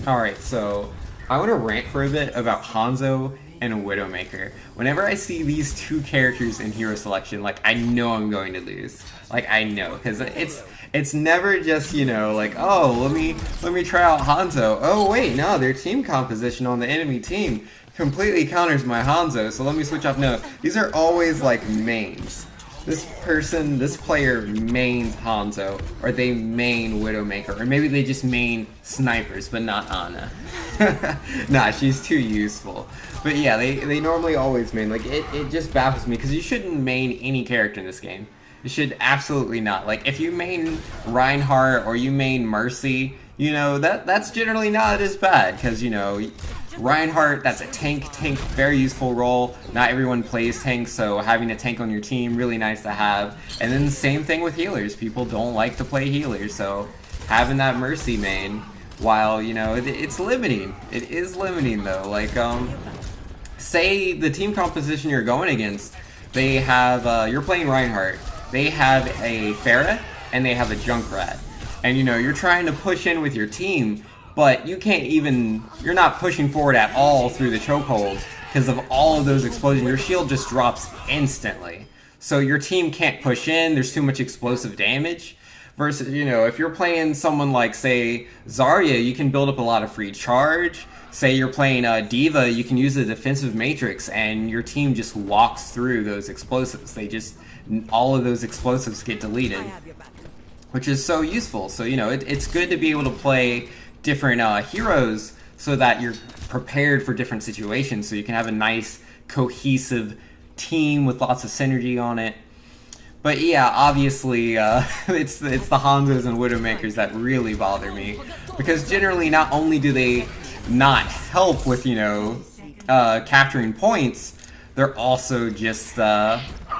Alright, so I want to rant for a bit about Hanzo and Widowmaker. Whenever I see these two characters in hero selection, like, I know I'm going to lose. Like, I know, because it's never just, you know, like, oh, let me try out Hanzo. Oh wait, no, their team composition on the enemy team completely counters my Hanzo, so let me switch off. No, these are always like mains. This player mains Hanzo, or they main Widowmaker, or maybe they just main snipers, but not Ana. Nah, she's too useful. But yeah, they normally always main. Like, it just baffles me, because you shouldn't main any character in this game. You should absolutely not. Like, if you main Reinhardt or you main Mercy, you know, that's generally not as bad, because, you know, Reinhardt, that's a tank, very useful role. Not everyone plays tank, so having a tank on your team, really nice to have. And then the same thing with healers. People don't like to play healers, so having that Mercy main, while, you know, it's limiting. It is limiting, though. Like, say the team composition you're going against, they have, you're playing Reinhardt. They have a Pharah, and they have a Junkrat. And, you know, you're trying to push in with your team, but you can't even, you're not pushing forward at all through the chokehold because of all of those explosions. Your shield just drops instantly. So your team can't push in, there's too much explosive damage. Versus, you know, if you're playing someone like, say, Zarya, you can build up a lot of free charge. Say you're playing Diva, you can use the defensive matrix and your team just walks through those explosives. They just, all of those explosives get deleted, which is so useful. So, you know, it's good to be able to play different heroes so that you're prepared for different situations, so you can have a nice cohesive team with lots of synergy on it. But yeah, obviously it's the Hanzos and Widowmakers that really bother me, because generally not only do they not help with, you know, capturing points, they're also just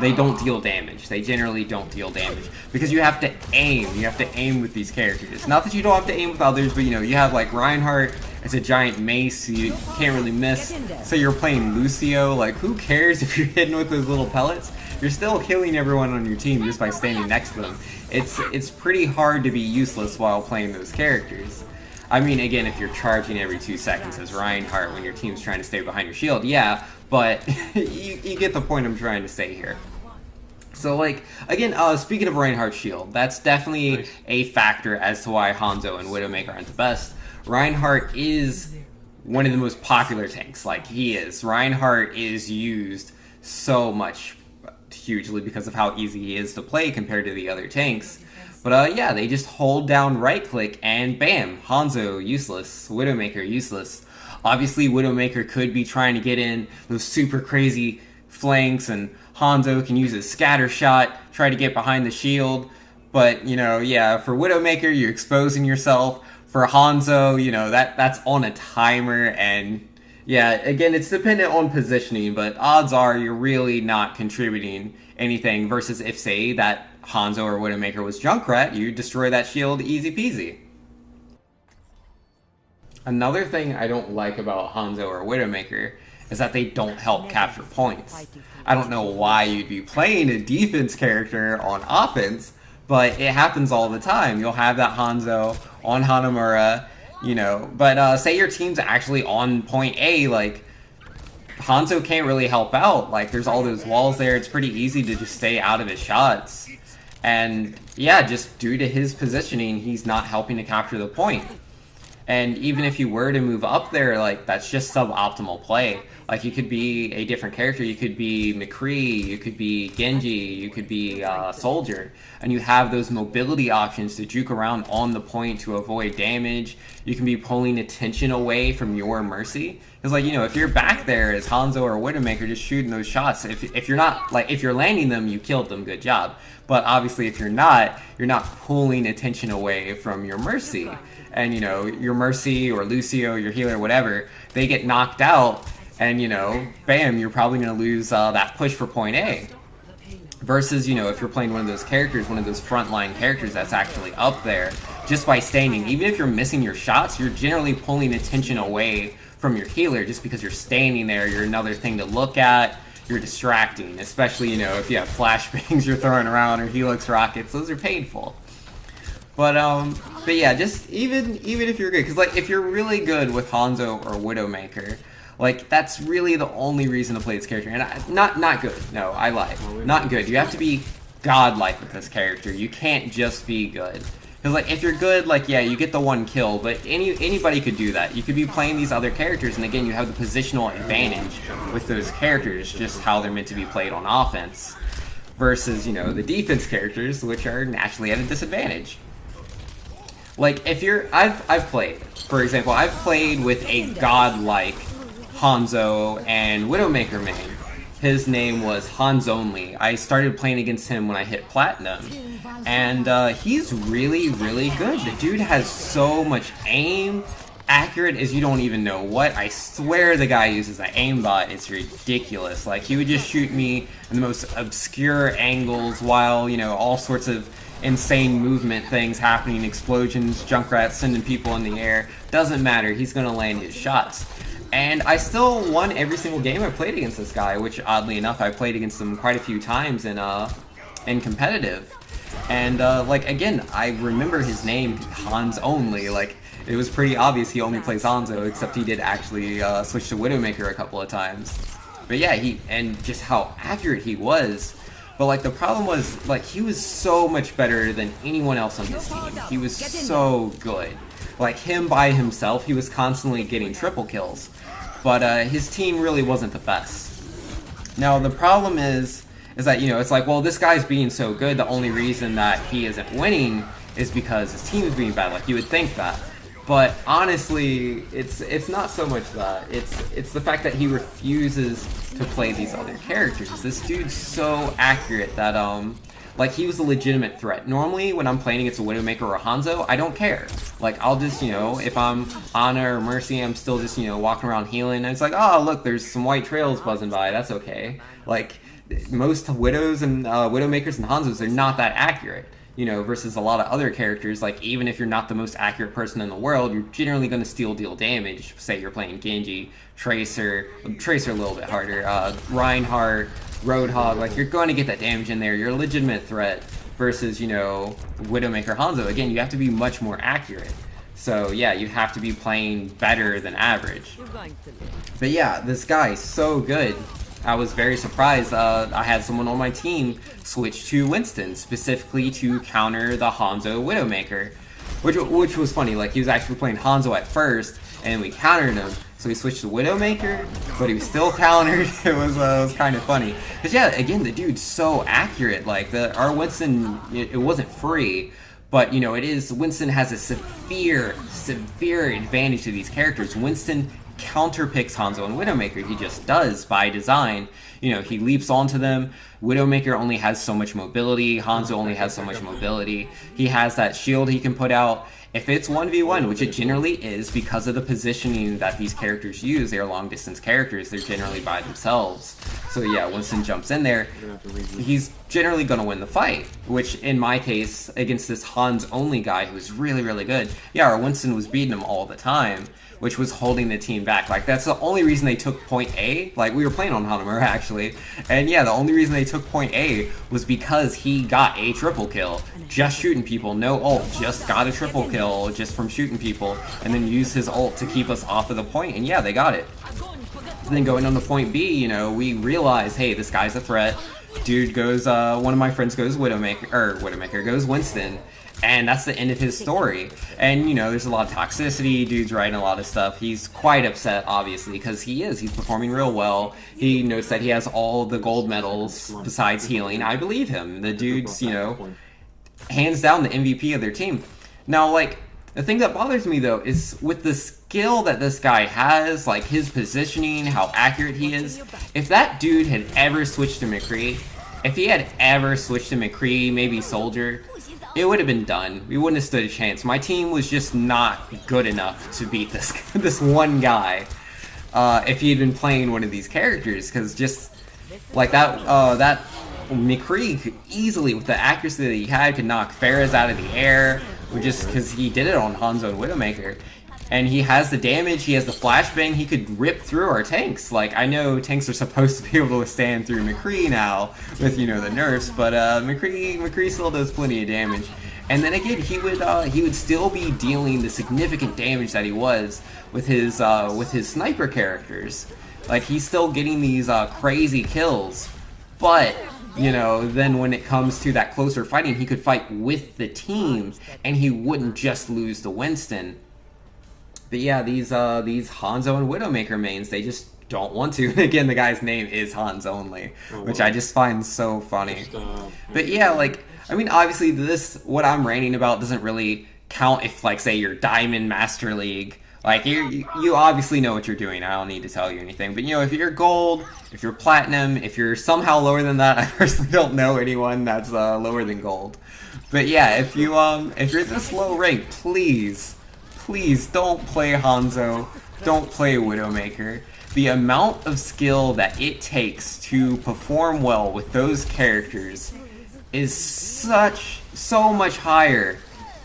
they don't deal damage. They generally don't deal damage because you have to aim. You have to aim with these characters. Not that you don't have to aim with others, but, you know, you have like Reinhardt as a giant mace, so you can't really miss. So you're playing Lucio. Like, who cares if you're hitting with those little pellets? You're still killing everyone on your team just by standing next to them. It's pretty hard to be useless while playing those characters. I mean, again, if you're charging every 2 seconds as Reinhardt when your team's trying to stay behind your shield, yeah, but you get the point I'm trying to say here. So, like, again, speaking of Reinhardt's shield, that's definitely a factor as to why Hanzo and Widowmaker aren't the best. Reinhardt is one of the most popular tanks, like, he is. Reinhardt is used so much, hugely, because of how easy he is to play compared to the other tanks. But yeah, they just hold down right click and bam, Hanzo useless, Widowmaker useless. Obviously, Widowmaker could be trying to get in those super crazy flanks, and Hanzo can use his scatter shot, try to get behind the shield. But, you know, yeah, for Widowmaker, you're exposing yourself. For Hanzo, you know, that's on a timer, and yeah, again, it's dependent on positioning, but odds are you're really not contributing anything, versus if, say, that Hanzo or Widowmaker was Junkrat, you destroy that shield easy peasy. Another thing I don't like about Hanzo or Widowmaker is that they don't help capture points. I don't know why you'd be playing a defense character on offense, but it happens all the time. You'll have that Hanzo on Hanamura, you know, but say your team's actually on point A, like, Hanzo can't really help out. Like, there's all those walls there, it's pretty easy to just stay out of his shots. And yeah, just due to his positioning, he's not helping to capture the point. And even if you were to move up there, like, that's just suboptimal play. Like, you could be a different character, you could be McCree, you could be Genji, you could be Soldier, and you have those mobility options to juke around on the point to avoid damage. You can be pulling attention away from your Mercy. Because, like, you know, if you're back there as Hanzo or Widowmaker just shooting those shots, if you're not, like, if you're landing them, you killed them, good job. But obviously if you're not pulling attention away from your Mercy. And, you know, your Mercy or Lucio, your healer, whatever, they get knocked out, and, you know, bam, you're probably going to lose that push for point A. Versus, you know, if you're playing one of those characters, one of those frontline characters that's actually up there, just by standing, even if you're missing your shots, you're generally pulling attention away from your healer just because you're standing there. You're another thing to look at. You're distracting, especially, you know, if you have flashbangs you're throwing around or helix rockets. Those are painful. But yeah, just even if you're good, because like if you're really good with Hanzo or Widowmaker, like that's really the only reason to play this character. And not good. No, I lied. Not good. You have to be godlike with this character. You can't just be good. Because like if you're good, like yeah, you get the one kill, but anybody could do that. You could be playing these other characters, and again, you have the positional advantage with those characters, just how they're meant to be played on offense, versus you know the defense characters, which are naturally at a disadvantage. Like if you're, I've played, for example, I've played with a godlike Hanzo and Widowmaker main. His name was Hans Only. I started playing against him when I hit Platinum. And he's really, really good. The dude has so much aim, accurate as you don't even know what. I swear the guy uses an aimbot. It's ridiculous. Like, he would just shoot me in the most obscure angles while, you know, all sorts of insane movement things happening, explosions, Junkrats sending people in the air. Doesn't matter. He's going to land his shots. And I still won every single game I played against this guy, which oddly enough I played against him quite a few times in competitive. And like again, I remember his name, Hans Only. Like it was pretty obvious he only plays Hanzo, except he did actually switch to Widowmaker a couple of times. But yeah, and just how accurate he was. But like the problem was like he was so much better than anyone else on his team. He was so good. Like him by himself, he was constantly getting triple kills. But his team really wasn't the best. Now the problem is that, you know, it's like, well, this guy's being so good, the only reason that he isn't winning is because his team is being bad. Like, you would think that. But honestly, it's not so much that. It's the fact that he refuses to play these other characters. This dude's so accurate that, like, he was a legitimate threat. Normally, when I'm playing against a Widowmaker or a Hanzo, I don't care. Like, I'll just, you know, if I'm Ana or Mercy, I'm still just, you know, walking around healing, and it's like, oh, look, there's some white trails buzzing by, that's okay. Like, most Widows and Widowmakers and Hanzos, they're not that accurate, you know, versus a lot of other characters. Like, even if you're not the most accurate person in the world, you're generally going to still deal damage. Say you're playing Genji, Tracer a little bit harder, Reinhardt, Roadhog, like, you're going to get that damage in there. You're a legitimate threat versus, you know, Widowmaker, Hanzo. Again, you have to be much more accurate. So, yeah, you have to be playing better than average. But yeah, this guy's so good. I was very surprised. I had someone on my team switch to Winston, specifically to counter the Hanzo Widowmaker. Which was funny. Like, he was actually playing Hanzo at first, and we countered him. So he switched to Widowmaker, but he was still countered. It was kind of funny. Because yeah, again, the dude's so accurate. Like, our Winston, it wasn't free, but you know, Winston has a severe advantage to these characters. Winston counterpicks Hanzo and Widowmaker. He just does by design. You know, he leaps onto them. Widowmaker only has so much mobility. Hanzo only has so much mobility. He has that shield he can put out. If it's 1v1, which it generally is because of the positioning that these characters use, they are long-distance characters, they're generally by themselves. So yeah, Winston jumps in there, he's generally going to win the fight, which in my case, against this Hans-only guy who's really, really good, yeah, our Winston was beating him all the time, which was holding the team back. Like, that's the only reason they took point A. Like, we were playing on Hanamura, actually. And yeah, the only reason they took point A was because he got a triple kill. Just shooting people, no ult, just got a triple kill just from shooting people, and then used his ult to keep us off of the point, and yeah, they got it. And then going on to point B, you know, we realized, hey, this guy's a threat. Dude goes, one of my friends goes Widowmaker goes Winston. And that's the end of his story. And, you know, there's a lot of toxicity, dude's writing a lot of stuff. He's quite upset, obviously, because he's performing real well. He notes that he has all the gold medals besides healing. I believe him. The dude's, you know, hands down the MVP of their team. Now, like, the thing that bothers me, though, is with the skill that this guy has, like, his positioning, how accurate he is, if that dude had ever switched to McCree, maybe Soldier, it would have been done. We wouldn't have stood a chance. My team was just not good enough to beat this one guy if he had been playing one of these characters. Because just like that McCree could easily, with the accuracy that he had, could knock Pharahs out of the air, just because he did it on Hanzo and Widowmaker. And he has the damage, he has the flashbang, he could rip through our tanks. Like, I know tanks are supposed to be able to withstand through McCree now, with, you know, the nerfs, but McCree still does plenty of damage. And then again, he would still be dealing the significant damage that he was with his sniper characters. Like, he's still getting these crazy kills, but you know, then when it comes to that closer fighting, he could fight with the team, and he wouldn't just lose to Winston. But yeah, these Hanzo and Widowmaker mains, they just don't want to. Again, the guy's name is Hans only, which I just find so funny. But yeah, like, I mean, obviously what I'm ranting about doesn't really count if, like, say, you're Diamond Master League. Like, you obviously know what you're doing. I don't need to tell you anything. But, you know, if you're gold, if you're platinum, if you're somehow lower than that, I personally don't know anyone that's lower than gold. But yeah, if you're this low rank, please don't play Hanzo, don't play Widowmaker. The amount of skill that it takes to perform well with those characters is so much higher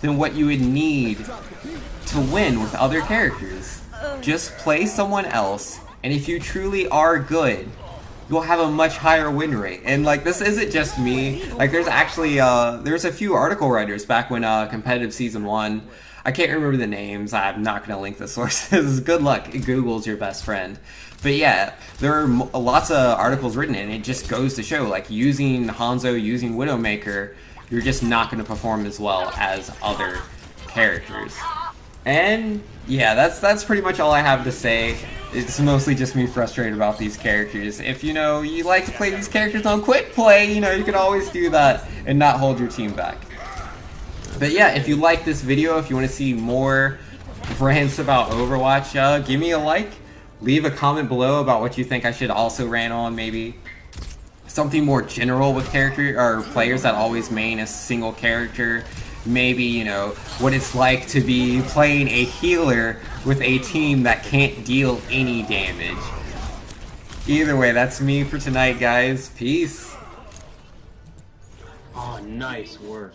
than what you would need to win with other characters. Just play someone else, and if you truly are good, you'll have a much higher win rate. And like, this isn't just me. Like, there's actually there's a few article writers back when competitive season 1. I can't remember the names. I'm not going to link the sources. Good luck. Google's your best friend. But yeah, there are lots of articles written, and it just goes to show, like, using Hanzo, using Widowmaker, you're just not going to perform as well as other characters. And yeah, that's pretty much all I have to say. It's mostly just me frustrated about these characters. If, you know, you like to play these characters on quick play, you know, you can always do that and not hold your team back. But yeah, if you like this video, if you want to see more rants about Overwatch, give me a like. Leave a comment below about what you think I should also rant on, maybe. Something more general with character or players that always main a single character. Maybe, you know, what it's like to be playing a healer with a team that can't deal any damage. Either way, that's me for tonight, guys. Peace. Oh, nice work.